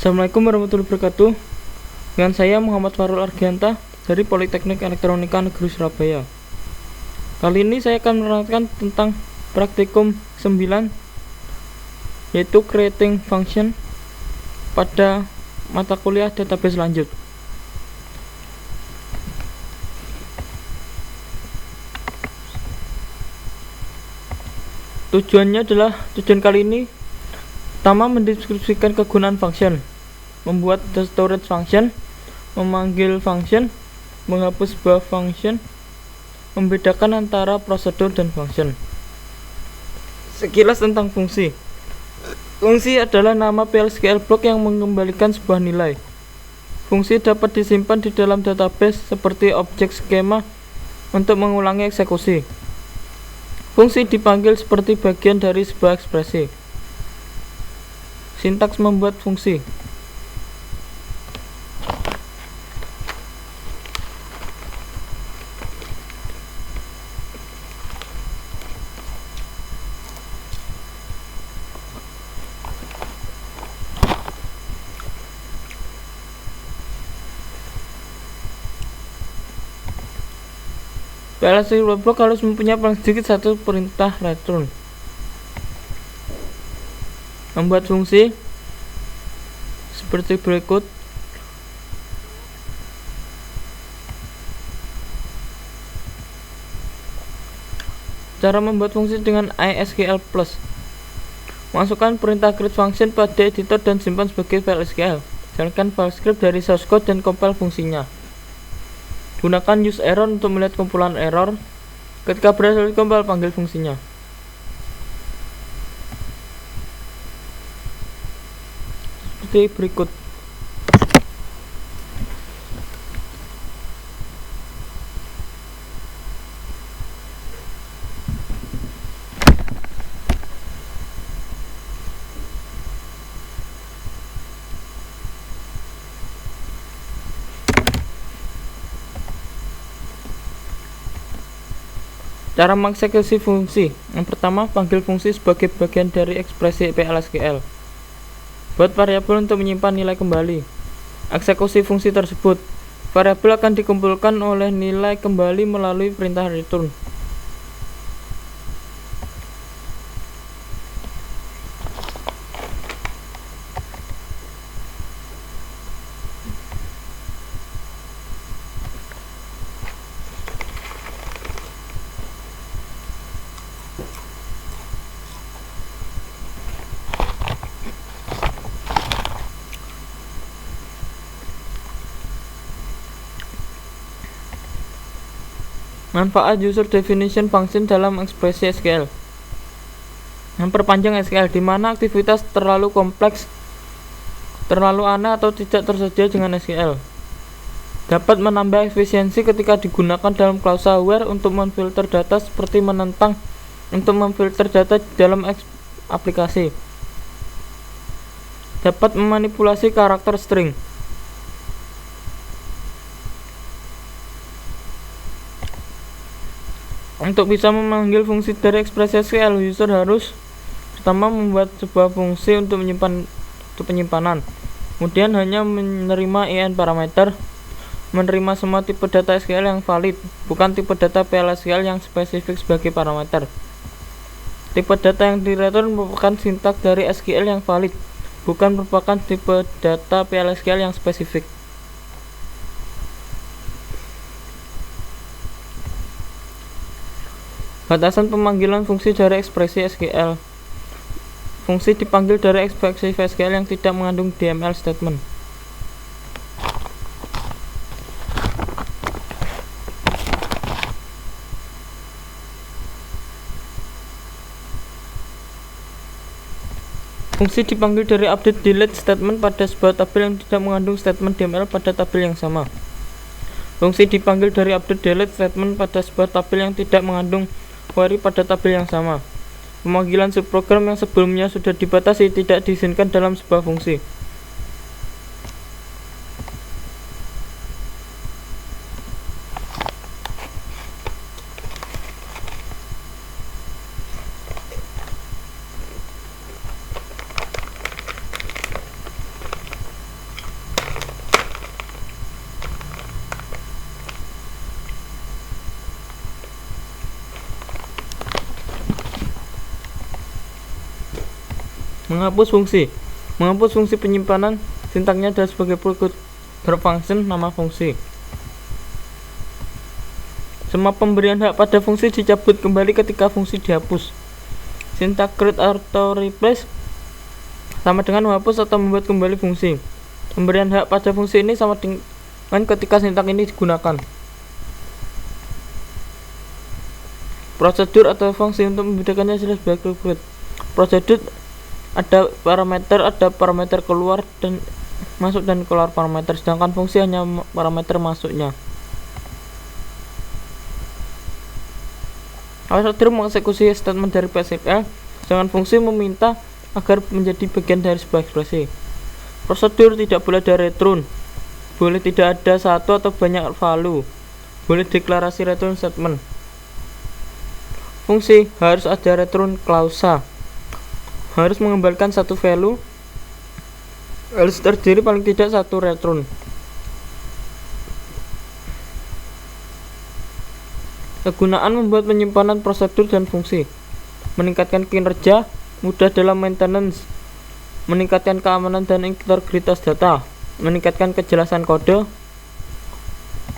Assalamualaikum warahmatullahi wabarakatuh. Dengan saya Muhammad Farul Argianta dari Politeknik Elektronika Negeri Surabaya. Kali ini saya akan menerangkan tentang praktikum 9, yaitu creating function pada mata kuliah database lanjut. Tujuan kali ini pertama, mendeskripsikan kegunaan function, membuat the storage function, memanggil function, menghapus sebuah function, membedakan antara prosedur dan function. Sekilas tentang fungsi. Fungsi adalah nama PLSQL block yang mengembalikan sebuah nilai. Fungsi dapat disimpan di dalam database seperti objek skema untuk mengulangi eksekusi. Fungsi dipanggil seperti bagian dari sebuah ekspresi. Sintaks membuat fungsi. PLSQL block harus mempunyai paling sedikit satu perintah return. Membuat fungsi seperti berikut. Cara membuat fungsi dengan ISQL+. Masukkan perintah create function pada editor dan simpan sebagai file SQL. Jalankan file script dari source code dan compile fungsinya. Gunakan use error untuk melihat kumpulan error. Ketika berhasil compile, panggil fungsinya. Seperti berikut. Cara mengeksekusi fungsi. Yang pertama, panggil fungsi sebagai bagian dari ekspresi PLSQL. Buat variabel untuk menyimpan nilai kembali. Eksekusi fungsi tersebut. Variabel akan dikumpulkan oleh nilai kembali melalui perintah return. Manfaat user definition function dalam ekspresi SQL. Memperpanjang SQL, di mana aktivitas terlalu kompleks, terlalu aneh atau tidak tersedia dengan SQL. Dapat menambah efisiensi ketika digunakan dalam klausa where untuk memfilter data seperti menentang untuk memfilter data dalam aplikasi. Dapat memanipulasi karakter string. Untuk bisa memanggil fungsi dari ekspresi SQL, user harus pertama membuat sebuah fungsi untuk penyimpanan. Kemudian hanya menerima IN parameter, menerima semua tipe data SQL yang valid, bukan tipe data PLSQL yang spesifik sebagai parameter. Tipe data yang direturn merupakan sintaks dari SQL yang valid, bukan merupakan tipe data PLSQL yang spesifik. Batasan pemanggilan fungsi dari ekspresi SQL. Fungsi dipanggil dari ekspresi SQL yang tidak mengandung DML statement. Fungsi dipanggil dari update delete statement pada sebuah tabel yang tidak mengandung statement DML pada tabel yang sama. Fungsi dipanggil dari update delete statement pada sebuah tabel yang tidak mengandung query pada tabel yang sama. Pemanggilan subprogram yang sebelumnya sudah dibatasi tidak diizinkan dalam sebuah fungsi. Menghapus fungsi. Menghapus fungsi penyimpanan, sintaknya adalah sebagai berikut: drop function, nama fungsi. Semua pemberian hak pada fungsi dicabut kembali ketika fungsi dihapus. Sintak create atau replace sama dengan menghapus atau membuat kembali fungsi. Pemberian hak pada fungsi ini sama dengan ketika sintak ini digunakan. Prosedur atau fungsi, untuk membedakannya jelas sebagai berikut. Prosedur ada parameter keluar dan masuk dan keluar parameter, sedangkan fungsi hanya parameter masuknya. Prosedur mengeksekusi statement dari PSQL, sedangkan fungsi meminta agar menjadi bagian dari sebuah ekspresi. Prosedur tidak boleh ada return, boleh tidak ada satu atau banyak value, boleh deklarasi return statement. Fungsi harus ada return klausa, harus mengembalikan satu value, harus terdiri paling tidak satu return. Kegunaan membuat penyimpanan prosedur dan fungsi: meningkatkan kinerja, mudah dalam maintenance, meningkatkan keamanan dan integritas data, meningkatkan kejelasan kode.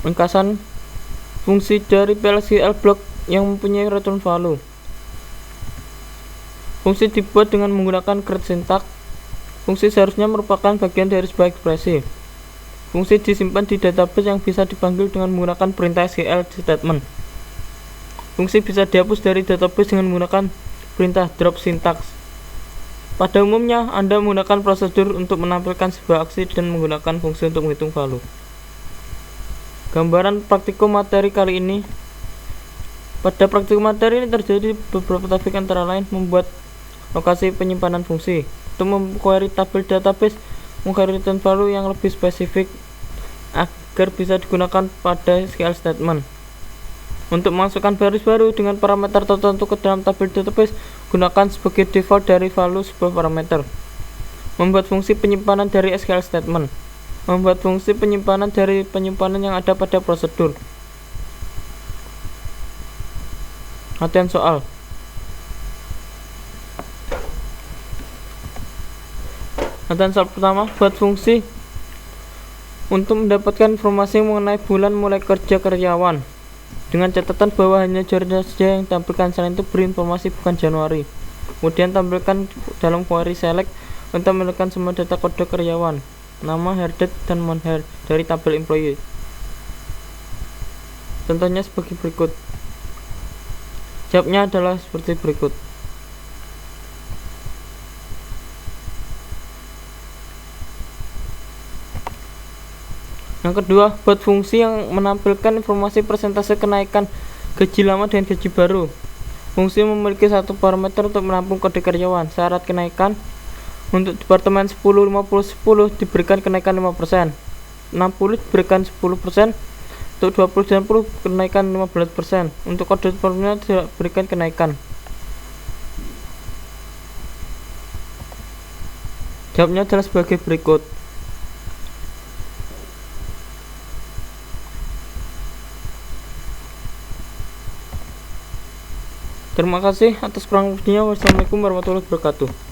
Ringkasan fungsi dari PLSQL block yang mempunyai return value. Fungsi dibuat dengan menggunakan create syntax. Fungsi seharusnya merupakan bagian dari sebuah ekspresi. Fungsi disimpan di database yang bisa dipanggil dengan menggunakan perintah SQL statement. Fungsi bisa dihapus dari database dengan menggunakan perintah drop syntax. Pada umumnya, Anda menggunakan prosedur untuk menampilkan sebuah aksi dan menggunakan fungsi untuk menghitung value. Gambaran praktikum materi kali ini. Pada praktikum materi ini terjadi beberapa topik, antara lain membuat lokasi penyimpanan fungsi, untuk mengquery tabel database, mengquery return value yang lebih spesifik agar bisa digunakan pada SQL statement. Untuk memasukkan baris baru dengan parameter tertentu ke dalam tabel database, gunakan sebagai default dari value sebuah parameter. Membuat fungsi penyimpanan dari SQL statement. Membuat fungsi penyimpanan dari penyimpanan yang ada pada prosedur. Latihan soal. Latihan soal pertama, buat fungsi untuk mendapatkan informasi mengenai bulan mulai kerja karyawan, dengan catatan bahwa hanya Januari saja yang tampilkan, selain itu beri informasi bukan Januari. Kemudian tampilkan dalam query select untuk menekan semua data kode karyawan, nama, hairdate, dan month hair dari tabel employee. Contohnya sebagai berikut. Jawabnya adalah seperti berikut. Yang kedua, buat fungsi yang menampilkan informasi persentase kenaikan gaji lama dan gaji baru. Fungsi memiliki satu parameter untuk menampung kode karyawan. Syarat kenaikan: untuk departemen 10, 50, 10 diberikan kenaikan 5%, 60 diberikan 10%, untuk 20 dan 10 kenaikan 15%. Untuk kode departemen tidak diberikan kenaikan. Jawabnya adalah sebagai berikut. Terima kasih atas kurang lebihnya. Wassalamualaikum warahmatullahi wabarakatuh.